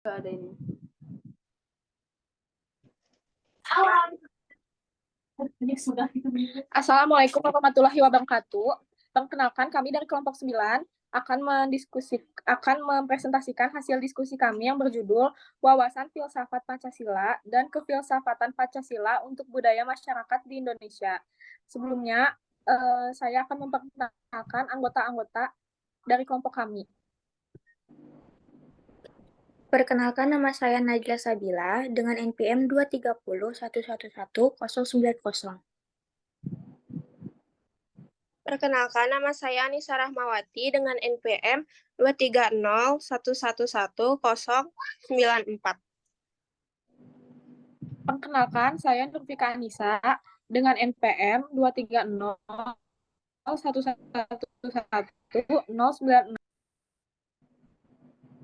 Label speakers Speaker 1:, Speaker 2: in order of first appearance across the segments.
Speaker 1: Nggak ada ini.
Speaker 2: Assalamualaikum warahmatullahi wabarakatuh. Perkenalkan, kami dari kelompok 9 akan mempresentasikan hasil diskusi kami yang berjudul Wawasan Filsafat Pancasila dan Kefilsafatan Pancasila untuk Budaya Masyarakat di Indonesia. Sebelumnya, saya akan memperkenalkan anggota-anggota dari kelompok kami.
Speaker 3: Perkenalkan, nama saya Najla Sabila dengan NPM 230111090.
Speaker 4: Perkenalkan, nama saya Anissa Rahmawati dengan NPM 230111094.
Speaker 2: Perkenalkan, saya Nurfika Anissa dengan NPM 23011111096.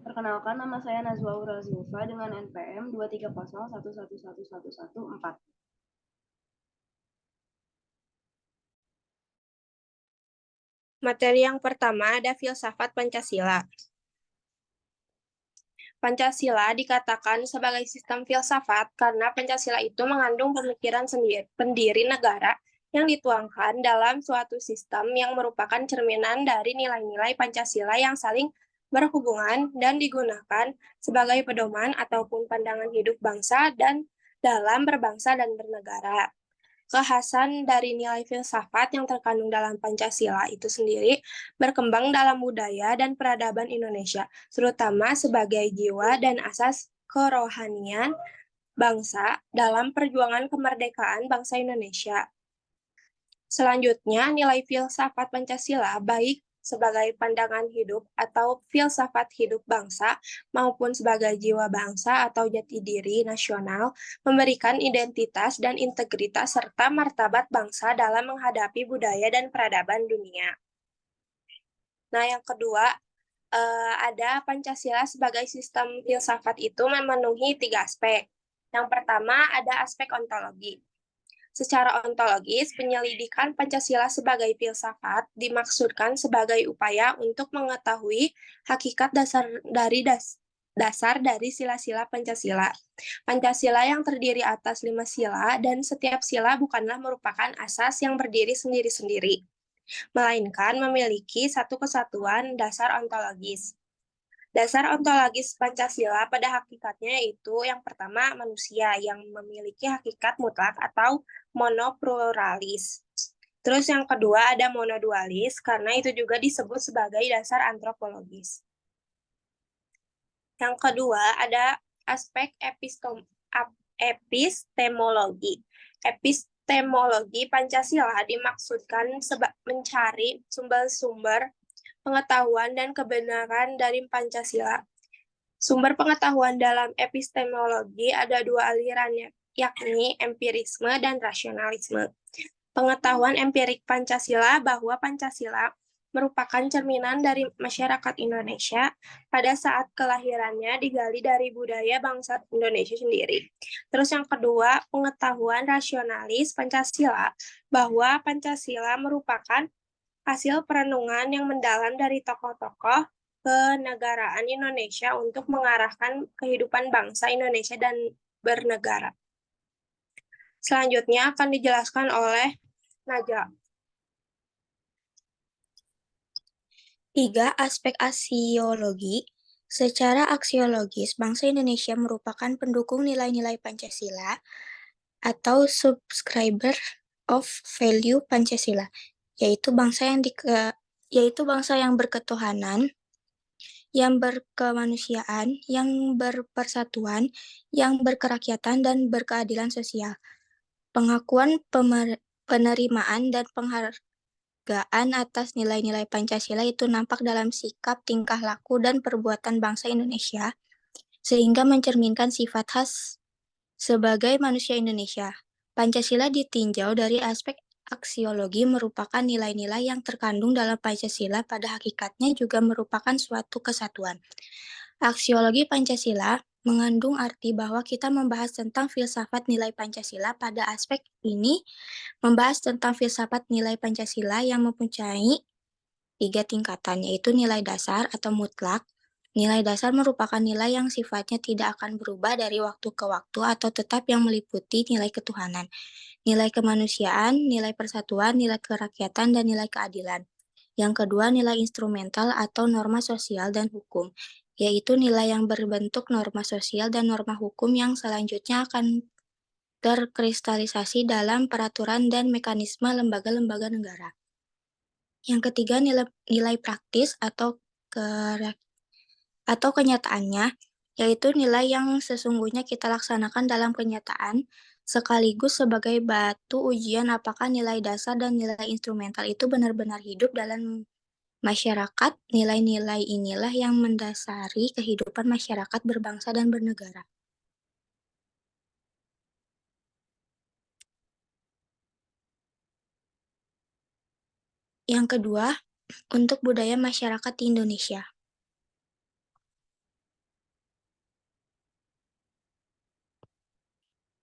Speaker 1: Perkenalkan, nama saya Nazwa Aura Zulfa dengan NPM 23011111114.
Speaker 4: Materi yang pertama ada filsafat Pancasila. Pancasila dikatakan sebagai sistem filsafat karena Pancasila itu mengandung pemikiran pendiri negara yang dituangkan dalam suatu sistem yang merupakan cerminan dari nilai-nilai Pancasila yang saling berhubungan dan digunakan sebagai pedoman ataupun pandangan hidup bangsa dan dalam berbangsa dan bernegara. Kekhasan dari nilai filsafat yang terkandung dalam Pancasila itu sendiri berkembang dalam budaya dan peradaban Indonesia, terutama sebagai jiwa dan asas kerohanian bangsa dalam perjuangan kemerdekaan bangsa Indonesia. Selanjutnya, nilai filsafat Pancasila baik sebagai pandangan hidup atau filsafat hidup bangsa maupun sebagai jiwa bangsa atau jati diri nasional memberikan identitas dan integritas serta martabat bangsa dalam menghadapi budaya dan peradaban dunia. Nah, yang kedua, ada Pancasila sebagai sistem filsafat itu memenuhi 3 aspek. Yang pertama ada aspek ontologi. Secara ontologis, penyelidikan Pancasila sebagai filsafat dimaksudkan sebagai upaya untuk mengetahui hakikat dasar dari sila-sila Pancasila. Pancasila yang terdiri atas 5 sila dan setiap sila bukanlah merupakan asas yang berdiri sendiri-sendiri, melainkan memiliki satu kesatuan dasar ontologis. Dasar ontologis Pancasila pada hakikatnya yaitu yang pertama manusia yang memiliki hakikat mutlak atau monopluralis. Terus yang kedua ada monodualis karena itu juga disebut sebagai dasar antropologis. Yang kedua ada aspek epistemologi. Epistemologi Pancasila dimaksudkan mencari sumber-sumber pengetahuan dan kebenaran dari Pancasila. Sumber pengetahuan dalam epistemologi ada 2 aliran, yakni empirisme dan rasionalisme. Pengetahuan empirik Pancasila bahwa Pancasila merupakan cerminan dari masyarakat Indonesia pada saat kelahirannya digali dari budaya bangsa Indonesia sendiri. Terus yang kedua, pengetahuan rasionalis Pancasila bahwa Pancasila merupakan hasil perenungan yang mendalam dari tokoh-tokoh kenegaraan Indonesia untuk mengarahkan kehidupan bangsa Indonesia dan bernegara. Selanjutnya akan dijelaskan oleh Najwa.
Speaker 3: 3. Aspek aksiologi. Secara aksiologis, bangsa Indonesia merupakan pendukung nilai-nilai Pancasila atau subscriber of value Pancasila, yaitu bangsa yang berketuhanan, yang berkemanusiaan, yang berpersatuan, yang berkerakyatan, dan berkeadilan sosial. Pengakuan penerimaan dan penghargaan atas nilai-nilai Pancasila itu nampak dalam sikap, tingkah laku, dan perbuatan bangsa Indonesia, sehingga mencerminkan sifat khas sebagai manusia Indonesia. Pancasila ditinjau dari aspek aksiologi merupakan nilai-nilai yang terkandung dalam Pancasila pada hakikatnya juga merupakan suatu kesatuan. Aksiologi Pancasila mengandung arti bahwa kita membahas tentang filsafat nilai Pancasila. Pada aspek ini, membahas tentang filsafat nilai Pancasila yang mempunyai 3 tingkatan, yaitu nilai dasar atau mutlak, Nilai dasar merupakan nilai yang sifatnya tidak akan berubah dari waktu ke waktu atau tetap yang meliputi nilai ketuhanan, nilai kemanusiaan, nilai persatuan, nilai kerakyatan, dan nilai keadilan. Yang kedua, nilai instrumental atau norma sosial dan hukum, yaitu nilai yang berbentuk norma sosial dan norma hukum yang selanjutnya akan terkristalisasi dalam peraturan dan mekanisme lembaga-lembaga negara. Yang ketiga, nilai praktis atau kenyataannya, yaitu nilai yang sesungguhnya kita laksanakan dalam kenyataan, sekaligus sebagai batu ujian apakah nilai dasar dan nilai instrumental itu benar-benar hidup dalam masyarakat. Nilai-nilai inilah yang mendasari kehidupan masyarakat berbangsa dan bernegara. Yang kedua, untuk budaya masyarakat di Indonesia.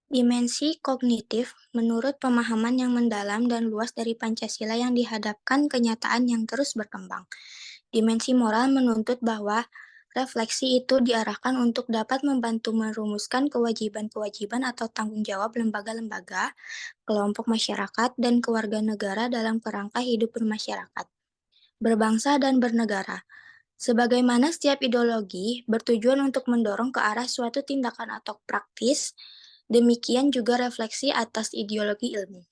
Speaker 3: Dimensi kognitif menurut pemahaman yang mendalam dan luas dari Pancasila yang dihadapkan kenyataan yang terus berkembang. Dimensi moral menuntut bahwa refleksi itu diarahkan untuk dapat membantu merumuskan kewajiban-kewajiban atau tanggung jawab lembaga-lembaga, kelompok masyarakat, dan keluarga negara dalam kerangka hidup bermasyarakat, berbangsa, dan bernegara. Sebagaimana setiap ideologi bertujuan untuk mendorong ke arah suatu tindakan atau praktis, demikian juga refleksi atas ideologi ilmu.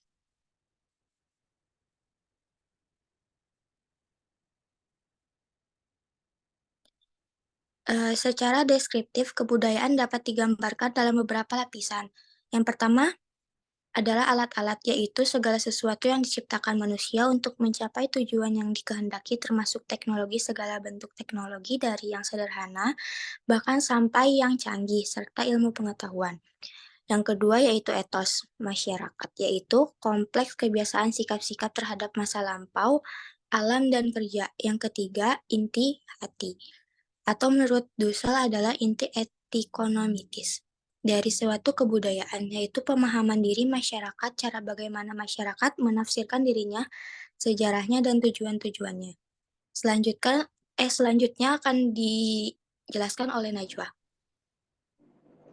Speaker 3: Secara deskriptif, kebudayaan dapat digambarkan dalam beberapa lapisan. Yang pertama adalah alat-alat, yaitu segala sesuatu yang diciptakan manusia untuk mencapai tujuan yang dikehendaki, termasuk teknologi, segala bentuk teknologi dari yang sederhana, bahkan sampai yang canggih, serta ilmu pengetahuan. Yang kedua yaitu etos masyarakat, yaitu kompleks kebiasaan sikap-sikap terhadap masa lampau, alam, dan kerja. Yang ketiga, inti hati, atau menurut Dussel adalah inti etikonomitis dari suatu kebudayaan, yaitu pemahaman diri masyarakat, cara bagaimana masyarakat menafsirkan dirinya, sejarahnya, dan tujuan-tujuannya. Selanjutnya akan dijelaskan oleh Najwa.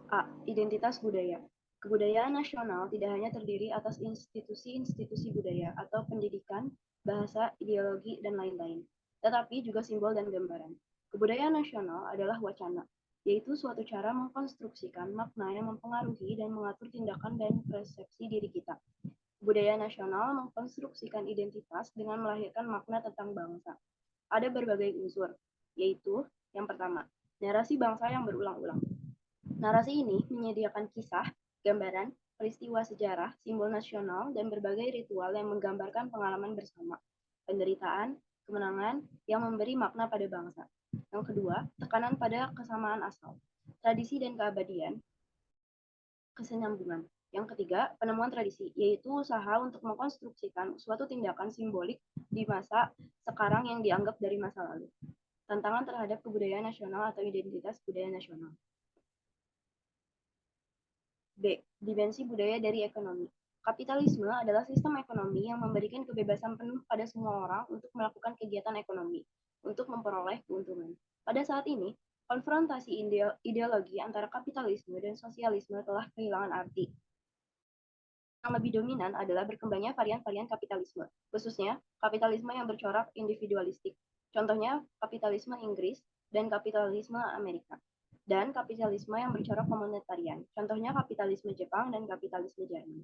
Speaker 1: A. Identitas budaya. Kebudayaan nasional tidak hanya terdiri atas institusi-institusi budaya atau pendidikan, bahasa, ideologi, dan lain-lain, tetapi juga simbol dan gambaran. Kebudayaan nasional adalah wacana, yaitu suatu cara mengkonstruksikan makna yang mempengaruhi dan mengatur tindakan dan persepsi diri kita. Budaya nasional mengkonstruksikan identitas dengan melahirkan makna tentang bangsa. Ada berbagai unsur, yaitu yang pertama, narasi bangsa yang berulang-ulang. Narasi ini menyediakan kisah, gambaran, peristiwa sejarah, simbol nasional, dan berbagai ritual yang menggambarkan pengalaman bersama, penderitaan, kemenangan yang memberi makna pada bangsa. Yang kedua, tekanan pada kesamaan asal, tradisi dan keabadian, kesinambungan. Yang ketiga, penemuan tradisi, yaitu usaha untuk mengkonstruksikan suatu tindakan simbolik di masa sekarang yang dianggap dari masa lalu. Tantangan terhadap kebudayaan nasional atau identitas budaya nasional. B. Dimensi budaya dari ekonomi. Kapitalisme adalah sistem ekonomi yang memberikan kebebasan penuh pada semua orang untuk melakukan kegiatan ekonomi, untuk memperoleh keuntungan. Pada saat ini, konfrontasi ideologi antara kapitalisme dan sosialisme telah kehilangan arti. Yang lebih dominan adalah berkembangnya varian-varian kapitalisme, khususnya kapitalisme yang bercorak individualistik. Contohnya kapitalisme Inggris dan kapitalisme Amerika. Dan kapitalisme yang bercorak komunitarian. Contohnya kapitalisme Jepang dan kapitalisme Jerman.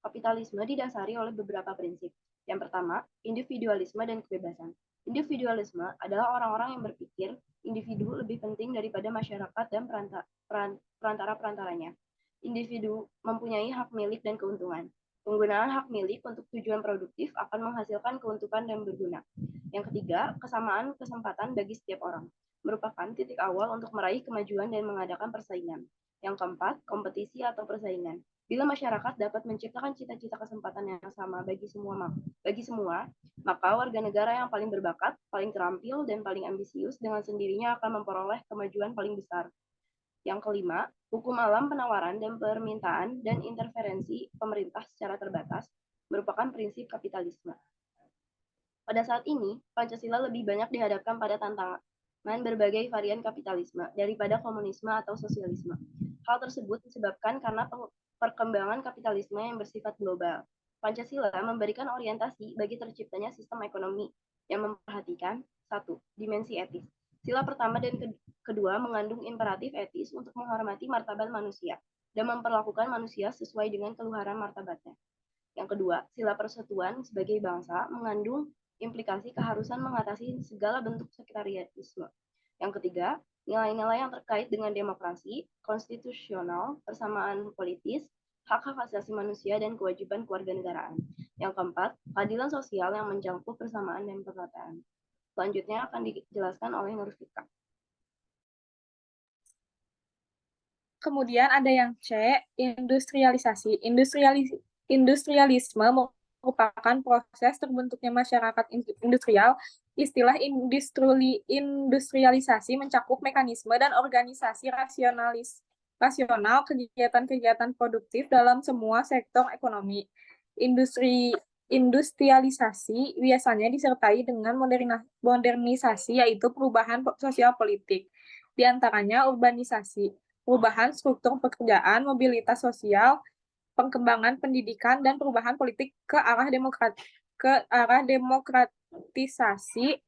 Speaker 1: Kapitalisme didasari oleh beberapa prinsip. Yang pertama, individualisme dan kebebasan. Individualisme adalah orang-orang yang berpikir individu lebih penting daripada masyarakat dan perantara-perantaranya. Individu mempunyai hak milik dan keuntungan. Penggunaan hak milik untuk tujuan produktif akan menghasilkan keuntungan dan berguna. Yang ketiga, kesamaan kesempatan bagi setiap orang merupakan titik awal untuk meraih kemajuan dan mengadakan persaingan. Yang keempat, kompetisi atau persaingan. Bila masyarakat dapat menciptakan cita-cita kesempatan yang sama bagi semua, maka warga negara yang paling berbakat, paling terampil, dan paling ambisius dengan sendirinya akan memperoleh kemajuan paling besar. Yang kelima, hukum alam penawaran dan permintaan dan interferensi pemerintah secara terbatas merupakan prinsip kapitalisme. Pada saat ini, Pancasila lebih banyak dihadapkan pada berbagai varian kapitalisme daripada komunisme atau sosialisme. Hal tersebut disebabkan karena perkembangan kapitalisme yang bersifat global. Pancasila memberikan orientasi bagi terciptanya sistem ekonomi yang memperhatikan satu, dimensi etis. Sila pertama dan kedua mengandung imperatif etis untuk menghormati martabat manusia dan memperlakukan manusia sesuai dengan keluhuran martabatnya. Yang kedua, sila persatuan sebagai bangsa mengandung implikasi keharusan mengatasi segala bentuk sekretariatisme. Yang ketiga, nilai-nilai yang terkait dengan demokrasi, konstitusional, persamaan politis, hak-hak asasi manusia, dan kewajiban kewarganegaraan. Yang keempat, keadilan sosial yang mencakup persamaan dan perataan. Selanjutnya akan dijelaskan oleh Nur Fika.
Speaker 2: Kemudian ada yang C, industrialisasi. Industrialisme merupakan proses terbentuknya masyarakat industrial. Istilah industrialisasi mencakup mekanisme dan organisasi rasional kegiatan-kegiatan produktif dalam semua sektor ekonomi. Industrialisasi biasanya disertai dengan modernisasi, yaitu perubahan sosial politik. Di antaranya urbanisasi, perubahan struktur pekerjaan, mobilitas sosial, pengembangan pendidikan, dan perubahan politik ke arah demokratisasi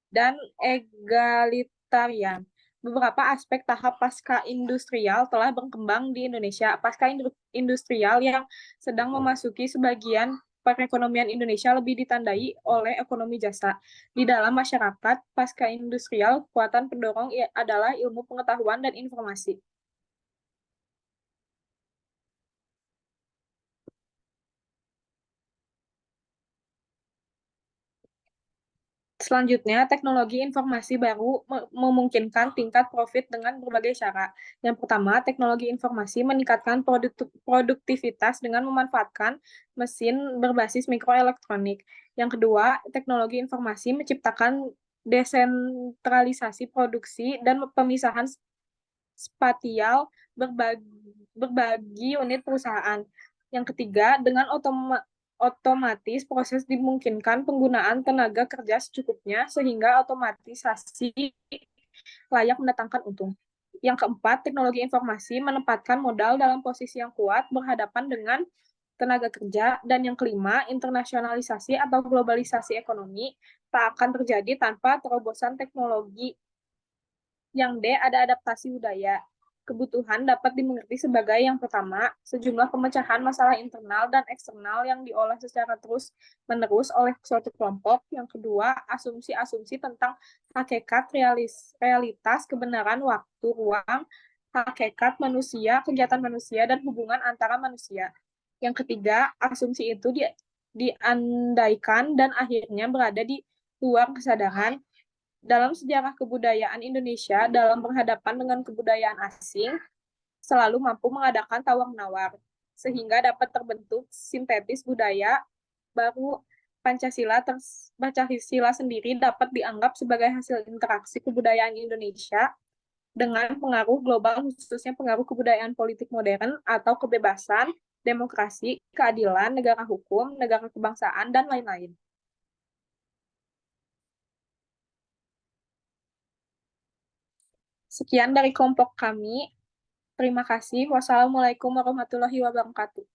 Speaker 2: dan egalitarian. Beberapa aspek tahap pasca industrial telah berkembang di Indonesia. Pasca industrial yang sedang memasuki sebagian perekonomian Indonesia lebih ditandai oleh ekonomi jasa. Di dalam masyarakat pasca industrial, kekuatan pendorong adalah ilmu pengetahuan dan informasi. Selanjutnya, teknologi informasi baru memungkinkan tingkat profit dengan berbagai cara. Yang pertama, teknologi informasi meningkatkan produktivitas dengan memanfaatkan mesin berbasis mikroelektronik. Yang kedua, teknologi informasi menciptakan desentralisasi produksi dan pemisahan spatial berbagi unit perusahaan. Yang ketiga, dengan otomatis proses dimungkinkan penggunaan tenaga kerja secukupnya sehingga otomatisasi layak mendatangkan untung. Yang keempat, teknologi informasi menempatkan modal dalam posisi yang kuat berhadapan dengan tenaga kerja. Dan yang kelima, internasionalisasi atau globalisasi ekonomi tak akan terjadi tanpa terobosan teknologi. Yang D, ada adaptasi budaya. Kebutuhan dapat dimengerti sebagai yang pertama, sejumlah pemecahan masalah internal dan eksternal yang diolah secara terus-menerus oleh suatu kelompok. Yang kedua, asumsi-asumsi tentang hakikat realitas, kebenaran waktu, ruang, hakikat manusia, kegiatan manusia, dan hubungan antara manusia. Yang ketiga, asumsi itu diandaikan dan akhirnya berada di luar kesadaran. Dalam sejarah kebudayaan Indonesia, dalam berhadapan dengan kebudayaan asing, selalu mampu mengadakan tawar-menawar, sehingga dapat terbentuk sintetis budaya baru. Pancasila sendiri dapat dianggap sebagai hasil interaksi kebudayaan Indonesia dengan pengaruh global, khususnya pengaruh kebudayaan politik modern atau kebebasan, demokrasi, keadilan, negara hukum, negara kebangsaan, dan lain-lain. Sekian dari kelompok kami. Terima kasih. Wassalamualaikum warahmatullahi wabarakatuh.